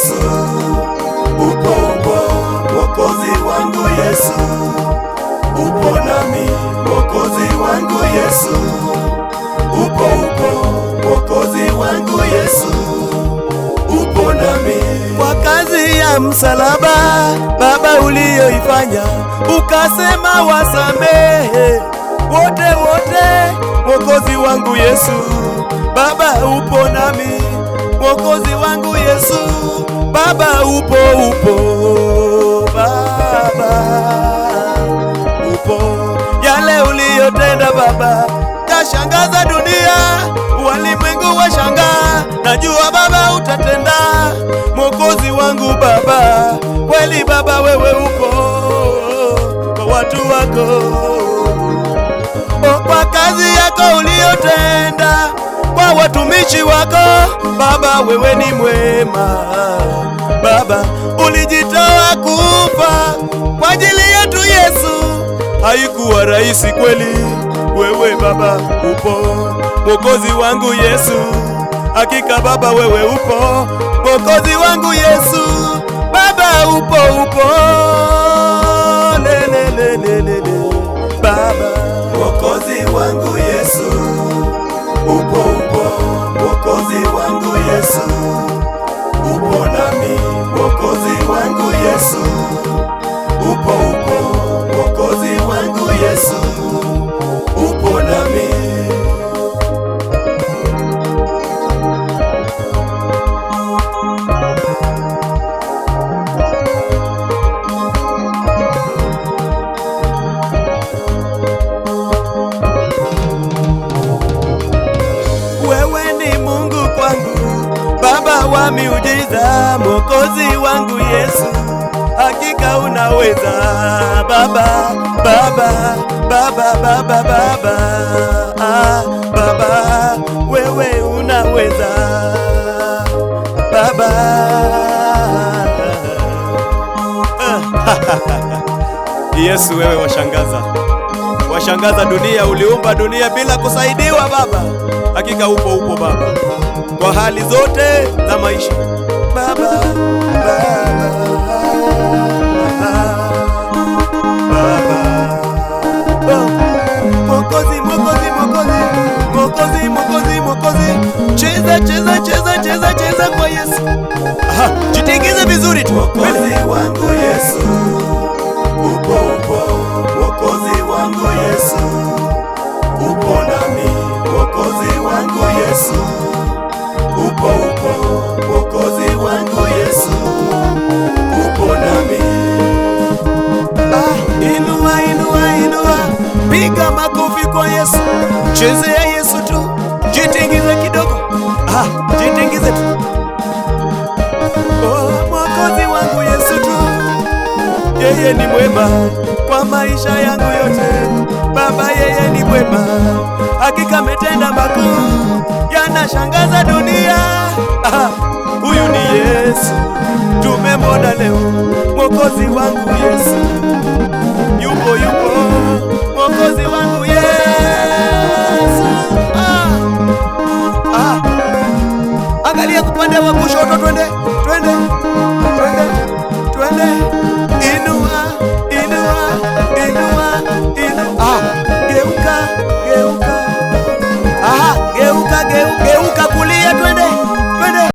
Yesu, upo Mwokozi wangu Yesu, upo nami Mwokozi wangu Yesu, upo Mwokozi wangu Yesu, upo nami. Kwa kazi ya msalaba Baba uliyoifanya, ukasema wasamehe wote wote, Mwokozi wangu Yesu, Baba upo nami Mwokozi wangu Yesu, Baba upo Baba upo. Yale uliyotenda Baba kashangaza dunia, walimwengu washangaa. Najua Baba utatenda, Mwokozi wangu Baba, kweli Baba wewe upo kwa watu wako, kwa kazi yako uliyotenda kwa watumishi wako Baba, wewe ni mwema Baba, ulijitoa kufa kwa ajili yetu Yesu, haikuwa rahisi kweli. Wewe Baba upo Mwokozi wangu Yesu, hakika Baba wewe upo Mwokozi wangu Yesu, Baba upo lelelelele Baba Mwokozi wangu Yesu, upo Mwokozi wangu Yesu, upo nami Mwokozi wangu Yesu, upo Mwokozi wangu Yesu, upo nami. Wa miujiza Mwokozi wangu Yesu, hakika unaweza Baba, Baba, Baba, Baba, Baba, Baba, wewe unaweza Baba. Yesu wewe washangaza dunia, uliumba dunia bila kusaidiwa Baba, hakika upo Baba kwa hali zote za maisha Baba, Mwokozi, Mwokozi, Mwokozi, Mwokozi, Mwokozi, cheza kwa Yesu. Jitingize vizuri tu. Mwokozi wangu Yesu, upo Mwokozi wangu Yesu, upo nami Mwokozi wangu Yesu, upo Mwokozi wangu Yesu, upo nami. Inua, piga makofi kwa Yesu, chezea Yesu tu, jitingize kidogo, jitingize tu. Mwokozi wangu Yesu tu, yeye ni mwema kwa maisha yangu yote Baba, yeye ni mwema, hakika ametenda makuu yanashangaza dunia. Huyu ni Yesu, tumemwona leo, Mwokozi wangu Yesu, yupo Mwokozi wangu Yesu. Angalia kupande wa kushoto, twende